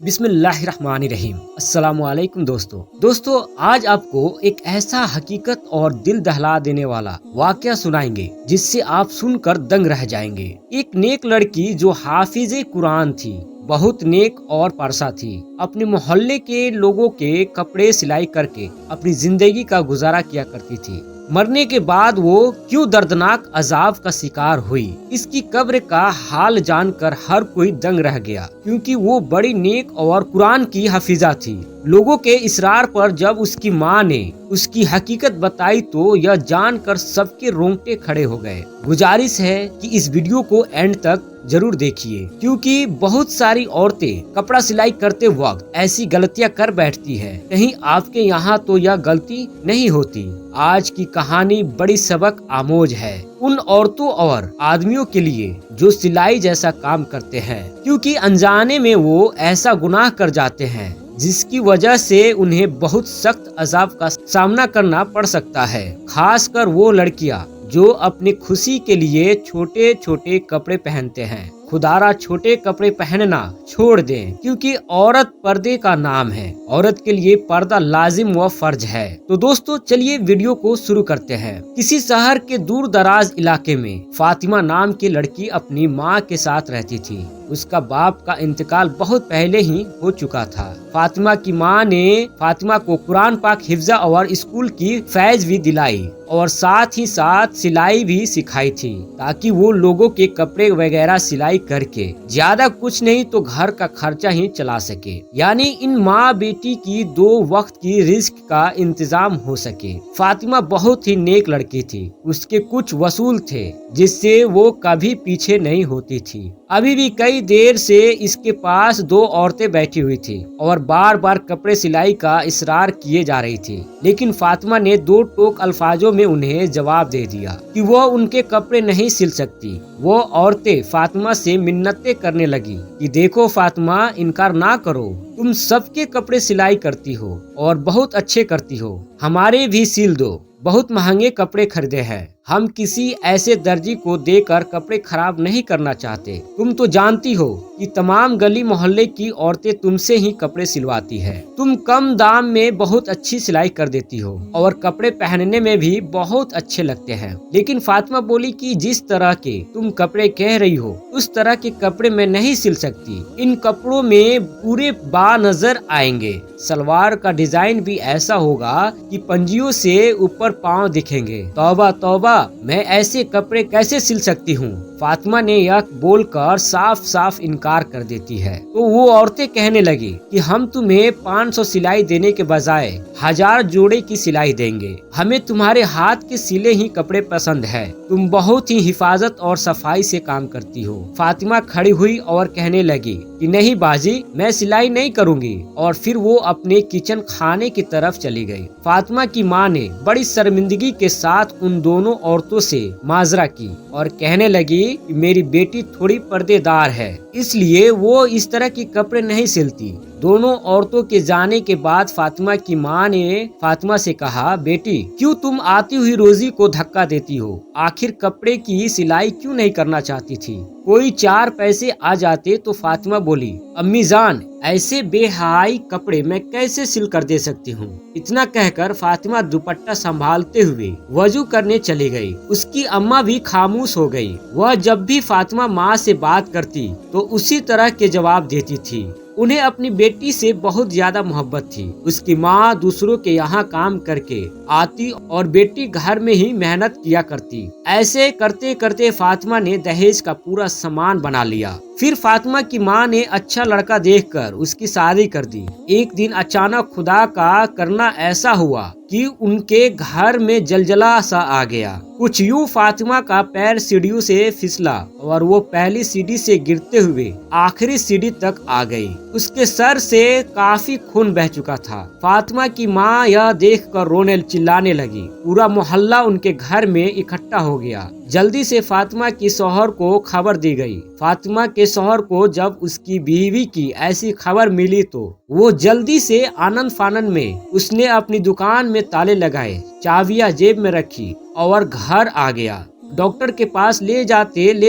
بسم اللہ الرحمن الرحیم۔ السلام علیکم دوستو آج آپ کو ایک ایسا حقیقت اور دل دہلا دینے والا واقعہ سنائیں گے جس سے آپ سن کر دنگ رہ جائیں گے۔ ایک نیک لڑکی جو حافظ قرآن تھی، بہت نیک اور پرسا تھی، اپنے محلے کے لوگوں کے کپڑے سلائی کر کے اپنی زندگی کا گزارا کیا کرتی تھی۔ مرنے کے بعد وہ کیوں دردناک عذاب کا شکار ہوئی، اس کی قبر کا حال جان کر ہر کوئی دنگ رہ گیا، کیونکہ وہ بڑی نیک اور قرآن کی حافظہ تھی۔ لوگوں کے اصرار پر جب اس کی ماں نے اس کی حقیقت بتائی تو یہ جان کر سب کے رونگٹے کھڑے ہو گئے۔ گزارش ہے کہ اس ویڈیو کو اینڈ تک ضرور دیکھیے، کیونکہ بہت ساری عورتیں کپڑا سلائی کرتے وقت ایسی غلطیاں کر بیٹھتی ہے، کہیں آپ کے یہاں تو یہ غلطی نہیں ہوتی۔ آج کی کہانی بڑی سبق آموز ہے ان عورتوں اور آدمیوں کے لیے جو سلائی جیسا کام کرتے ہیں، کیونکہ انجانے میں وہ ایسا گناہ کر جاتے ہیں جس کی وجہ سے انہیں بہت سخت عذاب کا سامنا کرنا پڑ سکتا ہے۔ خاص کر وہ لڑکیاں جو اپنی خوشی کے لیے چھوٹے چھوٹے کپڑے پہنتے ہیں۔ خدارا چھوٹے کپڑے پہننا چھوڑ دیں، کیونکہ عورت پردے کا نام ہے۔ عورت کے لیے پردہ لازم و فرض ہے۔ تو دوستو چلیے ویڈیو کو شروع کرتے ہیں۔ کسی شہر کے دور دراز علاقے میں فاطمہ نام کی لڑکی اپنی ماں کے ساتھ رہتی تھی۔ اس کا باپ کا انتقال بہت پہلے ہی ہو چکا تھا۔ فاطمہ کی ماں نے فاطمہ کو قرآن پاک حفظہ اور اسکول کی فیض بھی دلائی اور ساتھ ہی ساتھ سلائی بھی سکھائی تھی، تاکہ وہ لوگوں کے کپڑے وغیرہ سلائی کر کے زیادہ کچھ نہیں تو گھر کا خرچہ ہی چلا سکے، یعنی ان ماں بیٹی کی دو وقت کی رزق کا انتظام ہو سکے۔ فاطمہ بہت ہی نیک لڑکی تھی، اس کے کچھ اصول تھے جس سے وہ کبھی پیچھے نہیں ہوتی تھی۔ ابھی بھی کئی دیر سے اس کے پاس دو عورتیں بیٹھی ہوئی تھی اور بار بار کپڑے سلائی کا اصرار کیے جا رہی تھی، لیکن فاطمہ نے دو ٹوک الفاظوں میں انہیں جواب دے دیا کہ وہ ان کے کپڑے نہیں سل سکتی۔ وہ عورتیں فاطمہ سے منتیں کرنے لگی کہ دیکھو فاطمہ، انکار نہ کرو، تم سب کے کپڑے سلائی کرتی ہو اور بہت اچھے کرتی ہو، ہمارے بھی سل دو، بہت مہنگے کپڑے خریدے ہیں، ہم کسی ایسے درجی کو دے کر کپڑے خراب نہیں کرنا چاہتے، تم تو جانتی ہو کہ تمام گلی محلے کی عورتیں تم سے ہی کپڑے سلواتی ہے، تم کم دام میں بہت اچھی سلائی کر دیتی ہو اور کپڑے پہننے میں بھی بہت اچھے لگتے ہیں۔ لیکن فاطمہ بولی کہ جس طرح کے تم کپڑے کہہ رہی ہو اس طرح کے کپڑے میں نہیں سل سکتی، ان کپڑوں میں پورے با نظر آئیں گے، سلوار کا ڈیزائن بھی ایسا ہوگا کہ پنجیوں سے اوپر پاؤں دکھیں گے، توبہ توبہ، میں ایسے کپڑے کیسے سل سکتی ہوں۔ فاطمہ نے یہ بول کر صاف صاف انکار کر دیتی ہے تو وہ عورتیں کہنے لگی کہ ہم تمہیں 500 سلائی دینے کے بجائے 1000 جوڑے کی سلائی دیں گے، ہمیں تمہارے ہاتھ کے سلے ہی کپڑے پسند ہے، تم بہت ہی حفاظت اور صفائی سے کام کرتی ہو۔ فاطمہ کھڑی ہوئی اور کہنے لگی کہ نہیں باجی، میں سلائی نہیں کروں گی، اور پھر وہ اپنے کچن خانے کی طرف چلی گئی۔ فاطمہ کی ماں نے بڑی شرمندگی کے ساتھ ان دونوں عورتوں سے معذرہ کی اور کہنے لگی کہ میری بیٹی تھوڑی پردے دار ہے، اس لیے وہ اس طرح کے کپڑے نہیں سلتی۔ دونوں عورتوں کے جانے کے بعد فاطمہ کی ماں نے فاطمہ سے کہا، بیٹی کیوں تم آتی ہوئی روزی کو دھکا دیتی ہو، آخر کپڑے کی سلائی کیوں نہیں کرنا چاہتی تھی، کوئی 4 پیسے آ جاتے تو۔ فاطمہ بولی، امی جان، ایسے بے حیائی کپڑے میں کیسے سل کر دے سکتی ہوں۔ اتنا کہہ کر فاطمہ دوپٹہ سنبھالتے ہوئے وضو کرنے چلی گئی۔ اس کی اماں بھی خاموش ہو گئی، وہ جب بھی فاطمہ ماں سے بات کرتی تو اسی طرح کے جواب دیتی تھی۔ انہیں اپنی بیٹی سے بہت زیادہ محبت تھی۔ اس کی ماں دوسروں کے یہاں کام کر کے آتی اور بیٹی گھر میں ہی محنت کیا کرتی۔ ایسے کرتے کرتے فاطمہ نے دہیج کا پورا سامان بنا لیا۔ پھر فاطمہ کی ماں نے اچھا لڑکا دیکھ کر اس کی شادی کر دی۔ ایک دن اچانک خدا کا کرنا ایسا ہوا کہ ان کے گھر میں زلزلہ سا آ گیا۔ کچھ یوں فاطمہ کا پیر سیڑھیوں سے پھسلا اور وہ پہلی سیڑھی سے گرتے ہوئے آخری سیڑھی تک آ گئی۔ اس کے سر سے کافی خون بہہ چکا تھا۔ فاطمہ کی ماں یہ دیکھ کر رونے چلانے لگی۔ پورا محلہ ان کے گھر میں اکٹھا ہو گیا۔ جلدی سے فاطمہ کی شوہر کو خبر دی گئی۔ فاطمہ کے شوہر کو جب اس کی بیوی کی ایسی خبر ملی تو وہ جلدی سے آنن فانن میں اس نے اپنی دکان میں تالے لگائے، چابیاں جیب میں رکھی اور گھر آ گیا۔ डॉक्टर के पास ले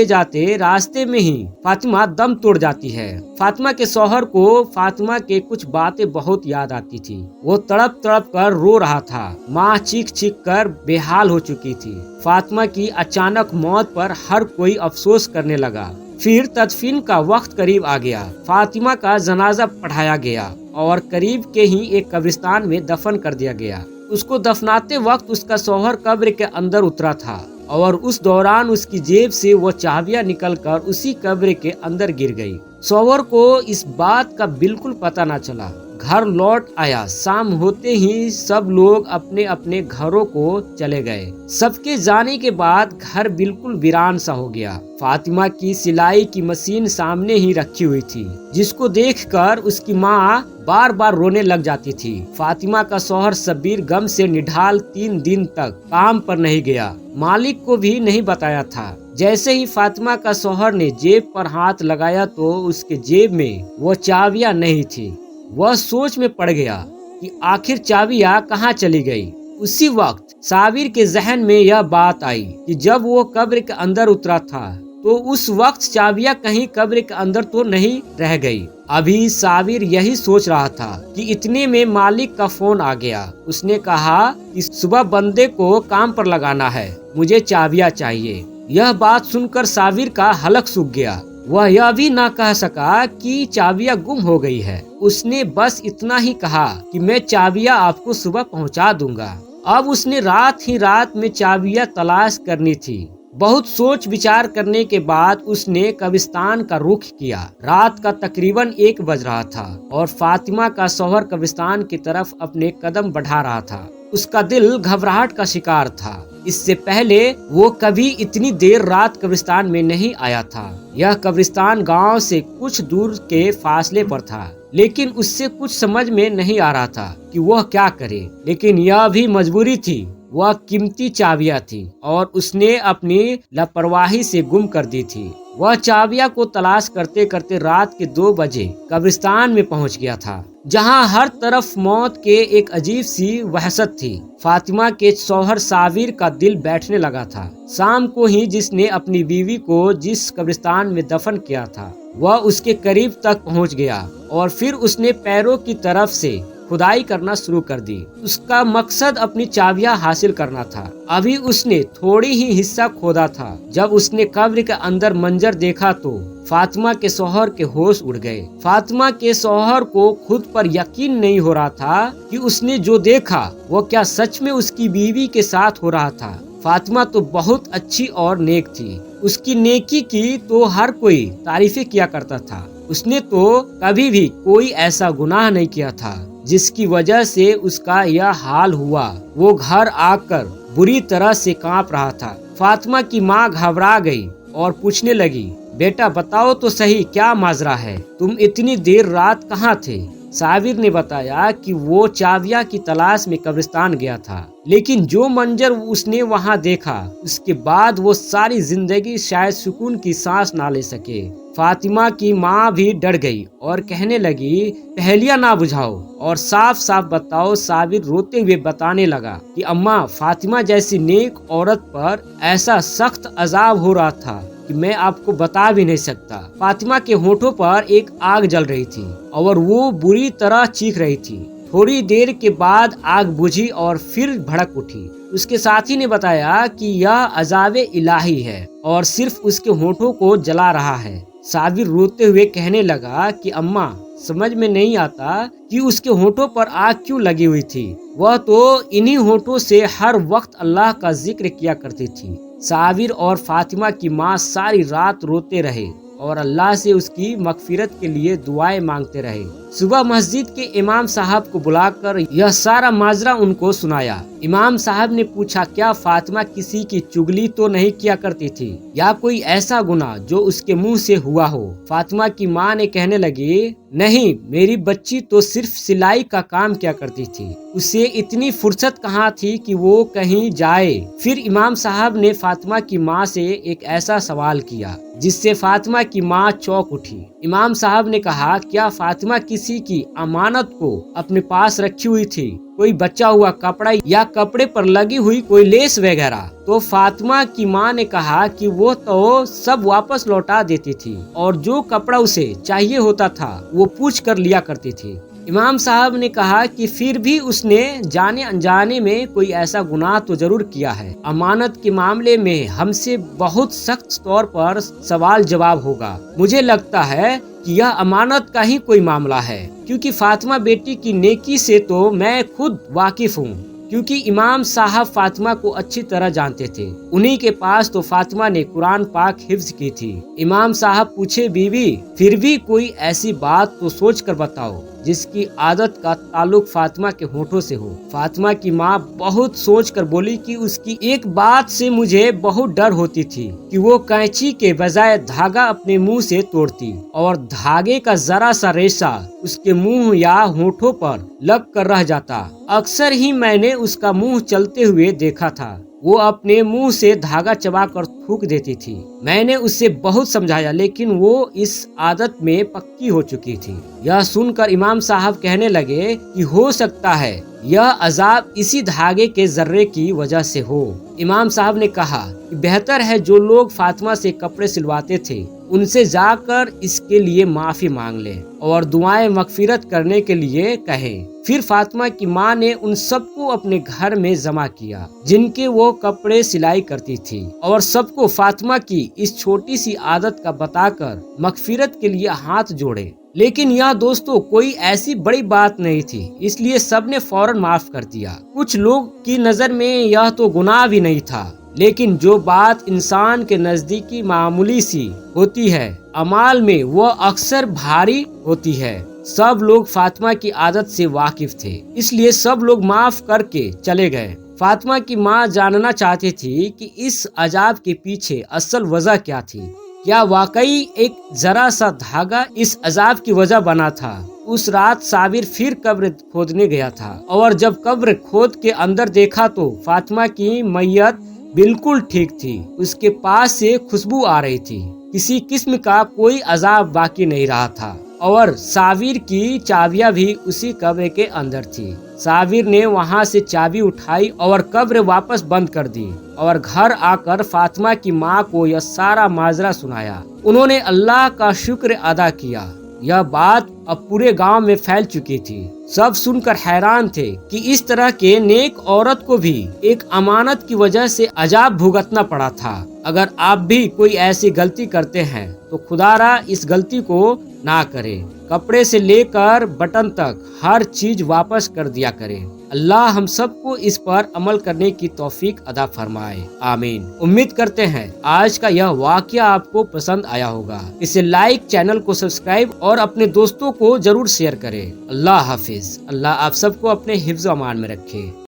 जाते रास्ते में ही फातिमा दम तोड़ जाती है। फातिमा के शौहर को फातिमा के कुछ बातें बहुत याद आती थी। वो तड़प तड़प कर रो रहा था। माँ चीख चीख कर बेहाल हो चुकी थी। फातिमा की अचानक मौत पर हर कोई अफसोस करने लगा। फिर तदफीन का वक्त करीब आ गया। फातिमा का जनाजा पढ़ाया गया और करीब के ही एक कब्रिस्तान में दफन कर दिया गया। उसको दफनाते वक्त उसका शौहर कब्र के अंदर उतरा था और उस दौरान उसकी जेब से वो चाबियां निकलकर उसी कब्र के अंदर गिर गई। शौहर को इस बात का बिल्कुल पता न चला। घर लौट आया। शाम होते ही सब लोग अपने अपने घरों को चले गए। सबके जाने के बाद घर बिल्कुल वीरान सा हो गया। फातिमा की सिलाई की मशीन सामने ही रखी हुई थी, जिसको देखकर उसकी माँ बार बार रोने लग जाती थी। फातिमा का शौहर सबीर गम से निढाल 3 दिन तक काम पर नहीं गया। मालिक को भी नहीं बताया था। जैसे ही फातिमा का शौहर ने जेब पर हाथ लगाया तो उसके जेब में वो चाबियां नहीं थी। वह सोच में पड़ गया कि आखिर चाबियां कहाँ चली गई। उसी वक्त साबिर के जहन में यह बात आई कि जब वो कब्र के अंदर उतरा था तो उस वक्त चाबियां कहीं कब्र के अंदर तो नहीं रह गई। अभी साबिर यही सोच रहा था कि इतने में मालिक का फोन आ गया। उसने कहा कि सुबह बंदे को काम पर लगाना है, मुझे चाबियां चाहिए। यह बात सुनकर साबिर का हलक सूख गया। वह यह भी ना कह सका कि चाबियां गुम हो गई है। उसने बस इतना ही कहा कि मैं चाबियां आपको सुबह पहुंचा दूंगा। अब उसने रात में चाबियां तलाश करनी थी। बहुत सोच विचार करने के बाद उसने कब्रिस्तान का रुख किया। रात का तकरीबन 1 बज रहा था और फातिमा का शौहर कब्रिस्तान की तरफ अपने कदम बढ़ा रहा था। उसका दिल घबराहट का शिकार था। इससे पहले वो कभी इतनी देर रात कब्रिस्तान में नहीं आया था। यह कब्रिस्तान गांव से कुछ दूर के फासले पर था, लेकिन उससे कुछ समझ में नहीं आ रहा था कि वह क्या करे। लेकिन यह भी मजबूरी थी। वह कीमती चाबियां थी और उसने अपनी लापरवाही से गुम कर दी थी। वह चाबियां को तलाश करते करते रात के 2 बजे कब्रिस्तान में पहुंच गया था, जहां हर तरफ मौत के एक अजीब सी वहशत थी। फातिमा के शौहर साबिर का दिल बैठने लगा था। शाम को ही जिसने अपनी बीवी को जिस कब्रिस्तान में दफन किया था वह उसके करीब तक पहुंच गया और फिर उसने पैरों की तरफ से खुदाई करना शुरू कर दी। उसका मकसद अपनी चाबियां हासिल करना था। अभी उसने थोड़ी ही हिस्सा खोदा था। जब उसने कब्र के अंदर मंजर देखा तो फातिमा के शौहर के होश उड़ गए। फातिमा के शौहर को खुद पर यकीन नहीं हो रहा था कि उसने जो देखा वो क्या सच में उसकी बीवी के साथ हो रहा था। फातिमा तो बहुत अच्छी और नेक थी। उसकी नेकी की तो हर कोई तारीफें किया करता था। उसने तो कभी भी कोई ऐसा गुनाह नहीं किया था जिसकी वजह से उसका यह हाल हुआ। वो घर आकर बुरी तरह से कांप रहा था। फातिमा की माँ घबरा गई और पूछने लगी, बेटा बताओ तो सही, क्या माजरा है? तुम इतनी देर रात कहाँ थे? साबिर ने बताया कि वो चाबियां की तलाश में कब्रिस्तान गया था, लेकिन जो मंजर उसने वहां देखा उसके बाद वो सारी जिंदगी शायद सुकून की सांस ना ले सके। फातिमा की माँ भी डर गई और कहने लगी, पहेलियां ना बुझाओ और साफ साफ बताओ। साबिर रोते हुए बताने लगा कि अम्मा, फातिमा जैसी नेक औरत पर ऐसा सख्त अजाब हो रहा था कि मैं आपको बता भी नहीं सकता। फातिमा के होठों पर एक आग जल रही थी और वो बुरी तरह चीख रही थी। थोड़ी देर के बाद आग बुझी और फिर भड़क उठी। उसके साथी ने बताया कि यह अजाबे इलाही है और सिर्फ उसके होठों को जला रहा है। साबिर रोते हुए कहने लगा कि अम्मा, समझ में नहीं आता कि उसके होठों पर आग क्यों लगी हुई थी। वह तो इन्हीं होठों से हर वक्त अल्लाह का जिक्र किया करती थी। साबिर और फातिमा की माँ सारी रात रोते रहे और अल्लाह से उसकी मगफिरत के लिए दुआएं मांगते रहे। सुबह मस्जिद के इमाम साहब को बुलाकर यह सारा माजरा उनको सुनाया। इमाम साहब ने पूछा, क्या फातिमा किसी की चुगली तो नहीं किया करती थी या कोई ऐसा गुनाह जो उसके मुंह से हुआ हो? फातिमा की माँ ने कहने लगी, नहीं, मेरी बच्ची तो सिर्फ सिलाई का काम किया करती थी। उसे इतनी फुर्सत कहाँ थी कि वो कहीं जाए। फिर इमाम साहब ने फातिमा की माँ से एक ऐसा सवाल किया जिससे फातिमा की माँ चौंक उठी। इमाम साहब ने कहा, क्या फातिमा की किसी की अमानत को अपने पास रखी हुई थी, कोई बचा हुआ कपड़ा या कपड़े पर लगी हुई कोई लेस वगैरह, तो फातिमा की माँ ने कहा कि वो तो सब वापस लौटा देती थी और जो कपड़ा उसे चाहिए होता था वो पूछ कर लिया करती थी। इमाम साहब ने कहा कि फिर भी उसने जाने अनजाने में कोई ऐसा गुनाह तो जरूर किया है। अमानत के मामले में हमसे बहुत सख्त तौर पर सवाल जवाब होगा। मुझे लगता है कि यह अमानत का ही कोई मामला है, क्योंकि फातिमा बेटी की नेकी से तो मैं खुद वाकिफ हूँ, क्योंकि इमाम साहब फातिमा को अच्छी तरह जानते थे। उन्हीं के पास तो फातिमा ने कुरान पाक हिफ्ज की थी। इमाम साहब पूछे, बीवी फिर भी कोई ऐसी बात तो सोच कर बताओ जिसकी आदत का ताल्लुक फातिमा के होठों से हो। फातिमा की माँ बहुत सोच कर बोली कि उसकी एक बात से मुझे बहुत डर होती थी कि वो कैंची के बजाय धागा अपने मुंह से तोड़ती और धागे का जरा सा रेशा उसके मुंह या होठों पर लग कर रह जाता। अक्सर ही मैंने उसका मुंह चलते हुए देखा था, वो अपने मुंह से धागा चबाकर थूक देती थी। मैंने उससे बहुत समझाया, लेकिन वो इस आदत में पक्की हो चुकी थी। यह सुनकर इमाम साहब कहने लगे कि हो सकता है यह अजाब इसी धागे के जर्रे की वजह से हो। इमाम साहब ने कहा कि बेहतर है जो लोग फातिमा से कपड़े सिलवाते थे उनसे जाकर इसके लिए माफी मांग लें और दुआएं मगफिरत करने के लिए कहें। फिर फातिमा की माँ ने उन सबको अपने घर में जमा किया जिनके वो कपड़े सिलाई करती थी और सबको फातिमा की इस छोटी सी आदत का बताकर मगफिरत के लिए हाथ जोड़े। लेकिन यह दोस्तों कोई ऐसी बड़ी बात नहीं थी, इसलिए सबने फौरन माफ कर दिया। कुछ लोग की नजर में यह तो गुनाह भी नहीं था, लेकिन जो बात इंसान के नजदीकी मामूली सी होती है, अमाल में वह अक्सर भारी होती है। सब लोग फातिमा की आदत से वाकिफ थे, इसलिए सब लोग माफ करके चले गए। फातिमा की माँ जानना चाहती थी कि इस अजाब के पीछे असल वजह क्या थी। क्या वाकई एक जरा सा धागा इस अजाब की वजह बना था? उस रात साबिर फिर कब्र खोदने गया था और जब कब्र खोद के अंदर देखा तो फातिमा की मैयत बिल्कुल ठीक थी। उसके पास से खुशबू आ रही थी, किसी किस्म का कोई अजाब बाकी नहीं रहा था और साबिर की चाबियां भी उसी कब्र के अंदर थी। साबिर ने वहां से चाबी उठाई और कब्र वापस बंद कर दी और घर आकर फातिमा की माँ को यह सारा माजरा सुनाया। उन्होंने अल्लाह का शुक्र अदा किया। यह बात अब पूरे गांव में फैल चुकी थी। सब सुनकर हैरान थे कि इस तरह के नेक औरत को भी एक अमानत की वजह से अजाब भुगतना पड़ा था। अगर आप भी कोई ऐसी गलती करते हैं तो खुदारा इस गलती को ना करें। कपड़े से लेकर बटन तक हर चीज वापस कर दिया करें। अल्लाह हम सबको इस पर अमल करने की तौफीक अदा फरमाए, आमीन। उम्मीद करते हैं आज का यह वाकया आपको पसंद आया होगा। इसे लाइक, चैनल को सब्सक्राइब और अपने दोस्तों को जरूर शेयर करें। अल्लाह हाफिज। अल्लाह आप सबको अपने हिफ्ज़ अमान में रखे।